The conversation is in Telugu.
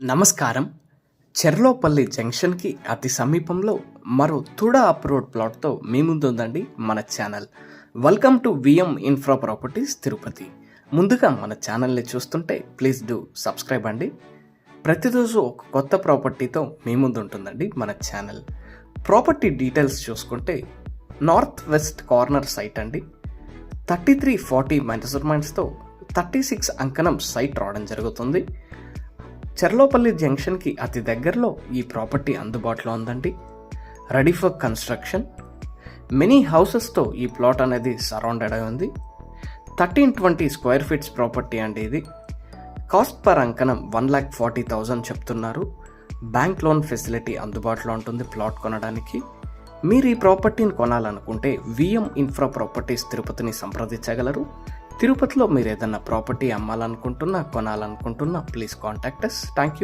నమస్కారం. చెర్లోపల్లి జంక్షన్‌కి అతి సమీపంలో మరో తుడా అప్‌రోడ్ ప్లాట్‌తో మీ ముందుందండి మన channel. Welcome to VM infra properties Tirupati. ముందుగా మన ఛానల్‌ని చూస్తుంటే ప్లీజ్ డూ సబ్స్క్రైబ్ అండి. ప్రతిరోజు ఒక కొత్త ప్రాపర్టీతో మీ ముందుంటుందండి మన ఛానల్. ప్రాపర్టీ డీటెయిల్స్ చూసుకుంటే నార్త్ వెస్ట్ కార్నర్ సైట్ అండి. 3340 మెజర్మెంట్స్‌తో 36 అంకణం సైట్ రావడం జరుగుతుంది. చెర్లోపల్లి జంక్షన్కి అతి దగ్గరలో ఈ ప్రాపర్టీ అందుబాటులో ఉందండి. Ready for construction. మెనీ హౌసెస్తో ఈ ప్లాట్ అనేది సరౌండెడ్ అయి ఉంది. 1320 స్క్వేర్ ఫీట్స్ ప్రాపర్టీ అండి ఇది. కాస్ట్ పర్ అంకణం 1,40,000 చెప్తున్నారు. బ్యాంక్ లోన్ ఫెసిలిటీ అందుబాటులో ఉంటుంది ప్లాట్ కొనడానికి. మీరు ఈ ప్రాపర్టీని కొనాలనుకుంటే విఎం ఇన్ఫ్రా ప్రాపర్టీస్ తిరుపతిని సంప్రదించగలరు. తిరుపతిలో మీరు ఏదైనా ప్రాపర్టీ అమ్మాలనుకుంటున్నా కొనాలనుకుంటున్నా please contact us. Thank you.